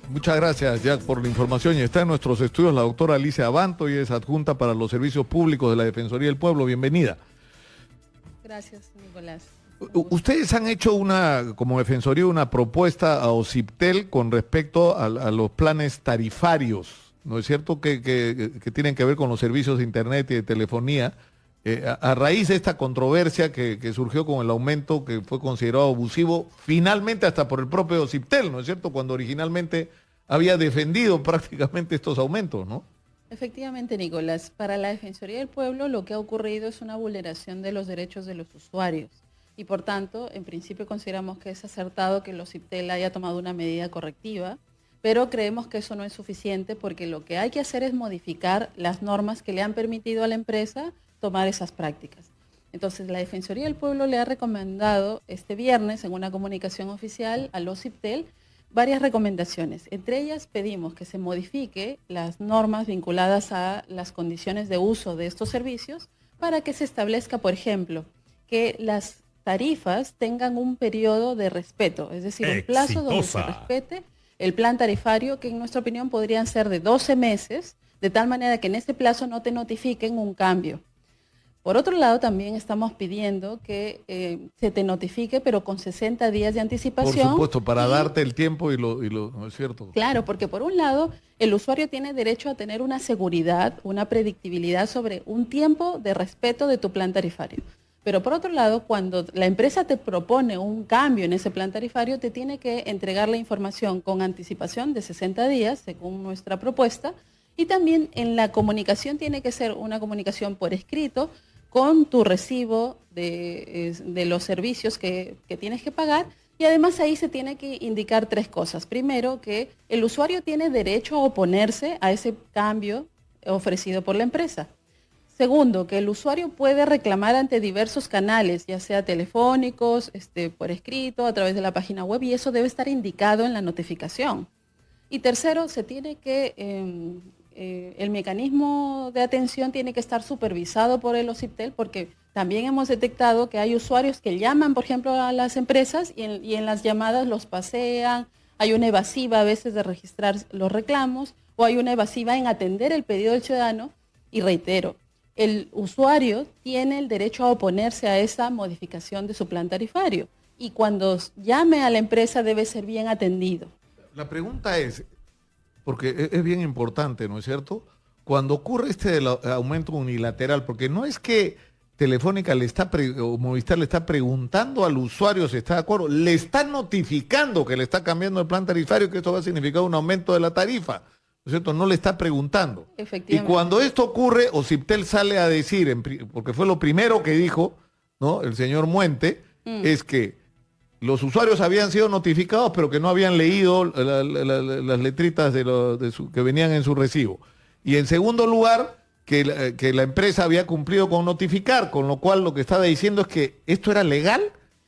Muchas gracias, Jack, por la información. Y está en nuestros estudios la doctora Alicia Abanto, y es adjunta para los servicios públicos de la Defensoría del Pueblo. Bienvenida. Gracias, Nicolás. Ustedes han hecho como Defensoría, una propuesta a OCIPTEL con respecto a los planes tarifarios, ¿no es cierto?, que tienen que ver con los servicios de Internet y de telefonía, a raíz de esta controversia que surgió con el aumento que fue considerado abusivo, finalmente hasta por el propio OCIPTEL, ¿no es cierto?, cuando originalmente había defendido prácticamente estos aumentos, ¿no? Efectivamente, Nicolás, para la Defensoría del Pueblo lo que ha ocurrido es una vulneración de los derechos de los usuarios y por tanto, en principio consideramos que es acertado que el OCIPTEL haya tomado una medida correctiva, pero creemos que eso no es suficiente porque lo que hay que hacer es modificar las normas que le han permitido a la empresa tomar esas prácticas. Entonces, la Defensoría del Pueblo le ha recomendado este viernes en una comunicación oficial al OCIPTEL varias recomendaciones. Entre ellas pedimos que se modifique las normas vinculadas a las condiciones de uso de estos servicios para que se establezca, por ejemplo, que las tarifas tengan un periodo de respeto, es decir, un plazo donde se respete el plan tarifario, que en nuestra opinión podrían ser de 12 meses, de tal manera que en ese plazo no te notifiquen un cambio. Por otro lado, también estamos pidiendo que se te notifique, pero con 60 días de anticipación. Por supuesto, para darte el tiempo ¿no es cierto? Claro, porque por un lado, el usuario tiene derecho a tener una seguridad, una predictibilidad sobre un tiempo de respeto de tu plan tarifario. Pero por otro lado, cuando la empresa te propone un cambio en ese plan tarifario, te tiene que entregar la información con anticipación de 60 días, según nuestra propuesta, y también en la comunicación tiene que ser una comunicación por escrito, con tu recibo de los servicios que tienes que pagar, y además ahí se tiene que indicar tres cosas. Primero, que el usuario tiene derecho a oponerse a ese cambio ofrecido por la empresa. Segundo, que el usuario puede reclamar ante diversos canales, ya sea telefónicos, por escrito, a través de la página web, y eso debe estar indicado en la notificación. Y tercero, se tiene que el mecanismo de atención tiene que estar supervisado por el OCIPTEL, porque también hemos detectado que hay usuarios que llaman, por ejemplo, a las empresas y en las llamadas los pasean, hay una evasiva a veces de registrar los reclamos, o hay una evasiva en atender el pedido del ciudadano, y reitero, el usuario tiene el derecho a oponerse a esa modificación de su plan tarifario, y cuando llame a la empresa debe ser bien atendido. La pregunta es, porque es bien importante, ¿no es cierto?, cuando ocurre aumento unilateral, porque no es que Telefónica o Movistar le está preguntando al usuario si está de acuerdo, le está notificando que le está cambiando el plan tarifario, que esto va a significar un aumento de la tarifa, ¿no es cierto?, no le está preguntando. Y cuando esto ocurre, OCIPTEL sale a decir, porque fue lo primero que dijo, ¿no?, el señor Muente, es que los usuarios habían sido notificados, pero que no habían leído las letritas que venían en su recibo. Y en segundo lugar, que la empresa había cumplido con notificar, con lo cual lo que estaba diciendo es que esto era legal.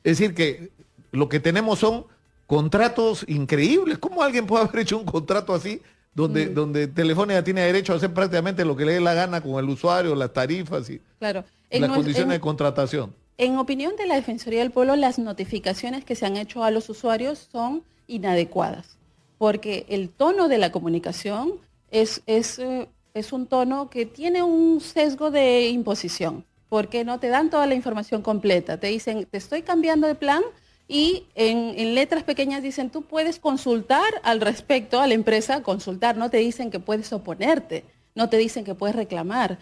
Es decir, que lo que tenemos son contratos increíbles. ¿Cómo alguien puede haber hecho un contrato así, donde Telefónica tiene derecho a hacer prácticamente lo que le dé la gana con el usuario, las tarifas y las condiciones de contratación? En opinión de la Defensoría del Pueblo, las notificaciones que se han hecho a los usuarios son inadecuadas, porque el tono de la comunicación es un tono que tiene un sesgo de imposición, porque no te dan toda la información completa. Te dicen, te estoy cambiando de plan, y en letras pequeñas dicen, tú puedes consultar al respecto a la empresa, consultar, no te dicen que puedes oponerte, no te dicen que puedes reclamar.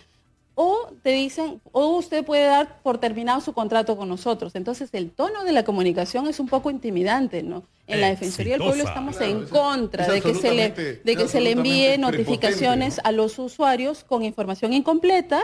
O te dicen, o usted puede dar por terminado su contrato con nosotros. Entonces, el tono de la comunicación es un poco intimidante, ¿no? En la Defensoría del Pueblo estamos en contra de que se le envíe notificaciones a los usuarios con información incompleta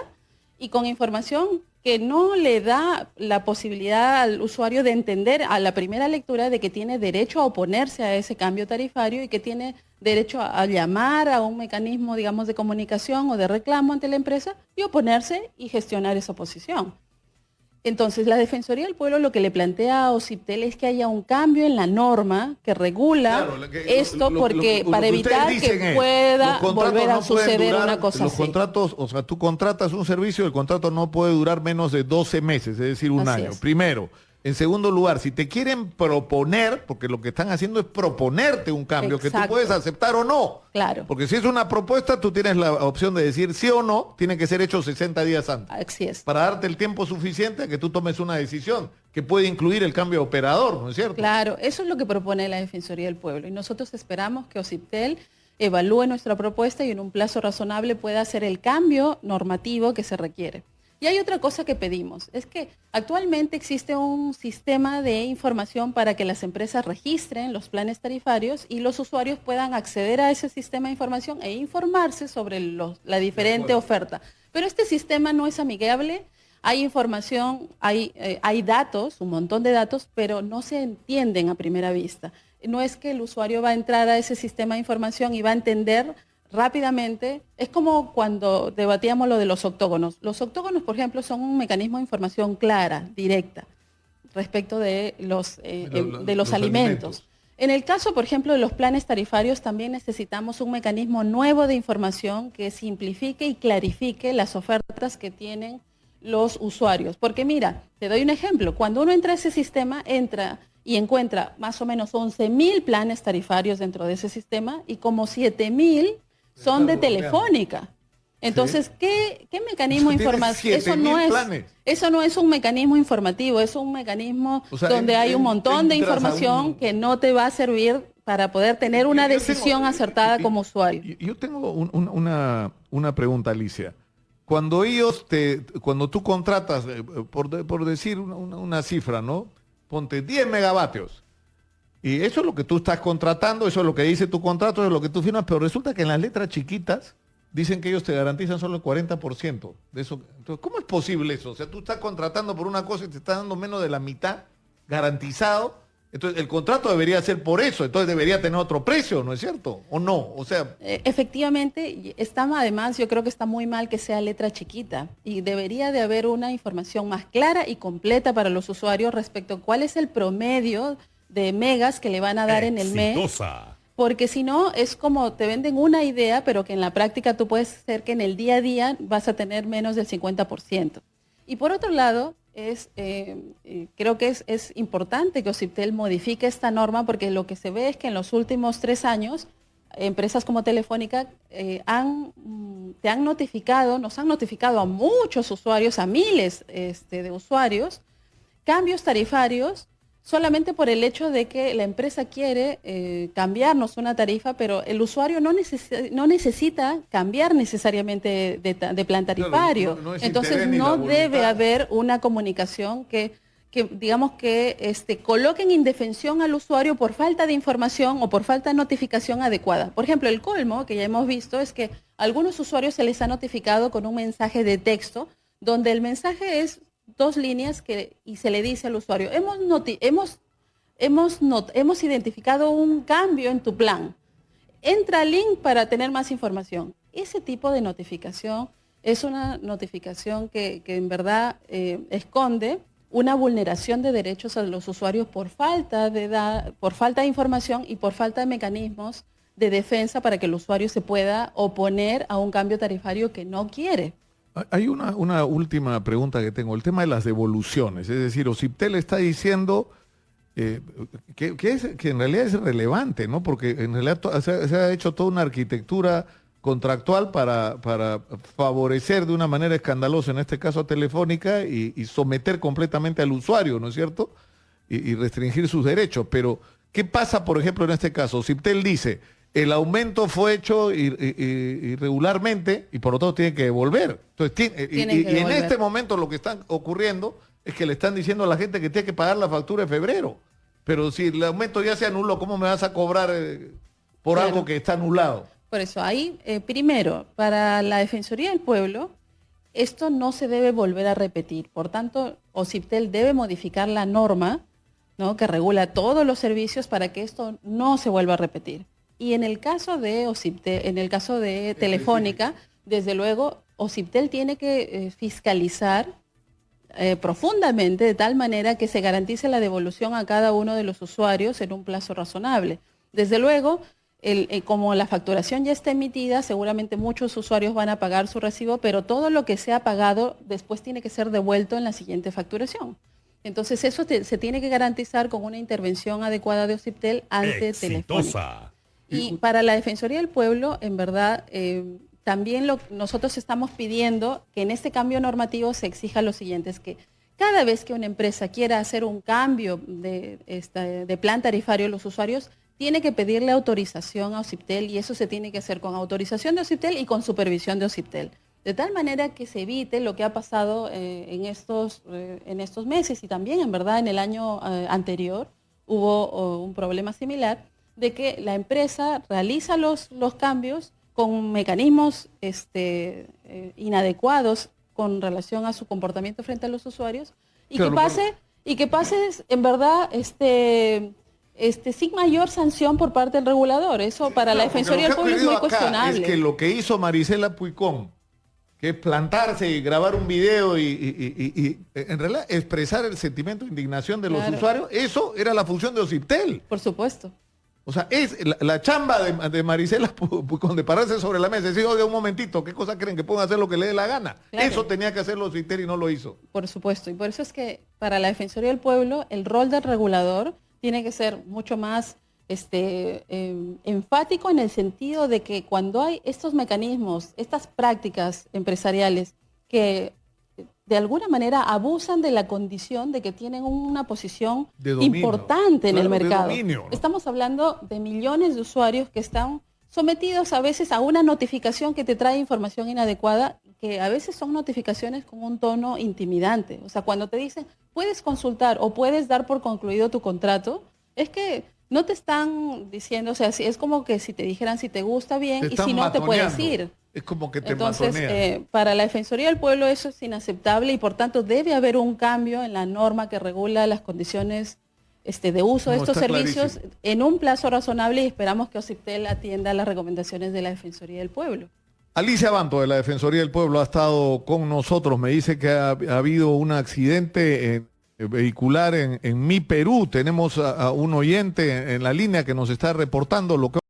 y con información que no le da la posibilidad al usuario de entender a la primera lectura de que tiene derecho a oponerse a ese cambio tarifario y que tiene derecho a llamar a un mecanismo, digamos, de comunicación o de reclamo ante la empresa y oponerse y gestionar esa oposición. Entonces, la Defensoría del Pueblo lo que le plantea a OCIPTEL es que haya un cambio en la norma que regula esto, porque para evitar que pueda volver a suceder una cosa así. Los contratos, o sea, tú contratas un servicio, el contrato no puede durar menos de 12 meses, es decir, un año. Primero. En segundo lugar, si te quieren proponer, porque lo que están haciendo es proponerte un cambio que tú Exacto. puedes aceptar o no. Claro. Porque si es una propuesta, tú tienes la opción de decir sí o no, tiene que ser hecho 60 días antes. Así es. Para darte el tiempo suficiente a que tú tomes una decisión que puede incluir el cambio de operador, ¿no es cierto? Claro, eso es lo que propone la Defensoría del Pueblo. Y nosotros esperamos que OCIPTEL evalúe nuestra propuesta y en un plazo razonable pueda hacer el cambio normativo que se requiere. Y hay otra cosa que pedimos, es que actualmente existe un sistema de información para que las empresas registren los planes tarifarios y los usuarios puedan acceder a ese sistema de información e informarse sobre la diferente oferta. Pero este sistema no es amigable, hay información, hay datos, un montón de datos, pero no se entienden a primera vista. No es que el usuario va a entrar a ese sistema de información y va a entender rápidamente. Es como cuando debatíamos lo de los octógonos. Los octógonos, por ejemplo, son un mecanismo de información clara, directa, respecto de los alimentos. En el caso, por ejemplo, de los planes tarifarios, también necesitamos un mecanismo nuevo de información que simplifique y clarifique las ofertas que tienen los usuarios. Porque mira, te doy un ejemplo. Cuando uno entra a ese sistema, entra y encuentra más o menos 11.000 planes tarifarios dentro de ese sistema y como 7.000 son de Telefónica. Entonces, Sí. ¿qué mecanismo de información? Eso no es un mecanismo informativo, es un mecanismo donde hay un montón de información que no te va a servir para poder tener una decisión acertada como usuario. Yo tengo una pregunta, Alicia. Cuando tú contratas, por decir una cifra, ¿no? Ponte 10 megavatios. Y eso es lo que tú estás contratando, eso es lo que dice tu contrato, eso es lo que tú firmas, pero resulta que en las letras chiquitas dicen que ellos te garantizan solo el 40% de eso. Entonces, ¿cómo es posible eso? O sea, tú estás contratando por una cosa y te estás dando menos de la mitad garantizado. Entonces, el contrato debería ser por eso, entonces debería tener otro precio, ¿no es cierto? ¿O no? O sea... Efectivamente, además yo creo que está muy mal que sea letra chiquita y debería de haber una información más clara y completa para los usuarios respecto a cuál es el promedio de megas que le van a dar en el mes. Porque si no, es como te venden una idea, pero que en la práctica tú puedes hacer que en el día a día vas a tener menos del 50%. Y por otro lado, creo que es importante que OCIPTEL modifique esta norma porque lo que se ve es que en los últimos 3 años, empresas como Telefónica nos han notificado a muchos usuarios, a miles de usuarios, cambios tarifarios solamente por el hecho de que la empresa quiere cambiarnos una tarifa, pero el usuario no necesita cambiar necesariamente de plan tarifario. Claro, no es entonces no debe haber una comunicación que digamos que coloque en indefensión al usuario por falta de información o por falta de notificación adecuada. Por ejemplo, el colmo que ya hemos visto es que a algunos usuarios se les ha notificado con un mensaje de texto donde el mensaje es 2 líneas y se le dice al usuario, hemos identificado un cambio en tu plan. Entra al link para tener más información. Ese tipo de notificación es una notificación que en verdad esconde una vulneración de derechos a los usuarios por falta de información y por falta de mecanismos de defensa para que el usuario se pueda oponer a un cambio tarifario que no quiere. Hay una última pregunta que tengo, el tema de las devoluciones. Es decir, OCIPTEL está diciendo que en realidad es relevante, ¿no? Porque en realidad se ha hecho toda una arquitectura contractual para favorecer de una manera escandalosa, en este caso a Telefónica, y someter completamente al usuario, ¿no es cierto? Y restringir sus derechos. Pero, ¿qué pasa, por ejemplo, en este caso? OCIPTEL dice, el aumento fue hecho irregularmente y por lo tanto tiene que devolver. Entonces, y en este momento lo que está ocurriendo es que le están diciendo a la gente que tiene que pagar la factura de febrero. Pero si el aumento ya se anuló, ¿cómo me vas a cobrar por algo que está anulado? Por eso, ahí, primero, para la Defensoría del Pueblo, esto no se debe volver a repetir. Por tanto, OCIPTEL debe modificar la norma, ¿no?, que regula todos los servicios para que esto no se vuelva a repetir. Y en el caso de OCIPTEL, en el caso de Telefónica, desde luego, OCIPTEL tiene que fiscalizar profundamente de tal manera que se garantice la devolución a cada uno de los usuarios en un plazo razonable. Desde luego, como la facturación ya está emitida, seguramente muchos usuarios van a pagar su recibo, pero todo lo que se ha pagado después tiene que ser devuelto en la siguiente facturación. Entonces eso se tiene que garantizar con una intervención adecuada de OCIPTEL ante Telefónica. Y para la Defensoría del Pueblo, en verdad, también nosotros estamos pidiendo que en este cambio normativo se exija lo siguiente, es que cada vez que una empresa quiera hacer un cambio de plan tarifario, los usuarios tienen que pedirle autorización a OCIPTEL y eso se tiene que hacer con autorización de OCIPTEL y con supervisión de OCIPTEL. De tal manera que se evite lo que ha pasado en estos meses y también, en verdad, en el año anterior hubo un problema similar de que la empresa realiza los cambios con mecanismos inadecuados con relación a su comportamiento frente a los usuarios y claro, que pase en verdad sin mayor sanción por parte del regulador. Eso para la Defensoría del Pueblo es muy cuestionable. Es que lo que hizo Marisela Puicón, que es plantarse y grabar un video y en realidad expresar el sentimiento de indignación de los usuarios, eso era la función de OCIPTEL. Por supuesto. O sea, es la chamba de Marisela Puicón de pararse sobre la mesa y decir, oiga, un momentito, ¿qué cosa creen que pueden hacer lo que le dé la gana? Claro. Eso tenía que hacerlo OCIPTEL y no lo hizo. Por supuesto, y por eso es que para la Defensoría del Pueblo el rol del regulador tiene que ser mucho más enfático en el sentido de que cuando hay estos mecanismos, estas prácticas empresariales que de alguna manera abusan de la condición de que tienen una posición importante en el mercado. Dominio, ¿no? Estamos hablando de millones de usuarios que están sometidos a veces a una notificación que te trae información inadecuada, que a veces son notificaciones con un tono intimidante. O sea, cuando te dicen, puedes consultar o puedes dar por concluido tu contrato, es que no te están diciendo, o sea, es como que si te dijeran si te gusta bien y si no te puedes ir. Es como que te Entonces, para la Defensoría del Pueblo eso es inaceptable y por tanto debe haber un cambio en la norma que regula las condiciones de uso de estos servicios en un plazo razonable y esperamos que OCIPTEL atienda las recomendaciones de la Defensoría del Pueblo. Alicia Banto de la Defensoría del Pueblo ha estado con nosotros. Me dice que ha habido un accidente vehicular en Mi Perú. Tenemos a un oyente en la línea que nos está reportando lo que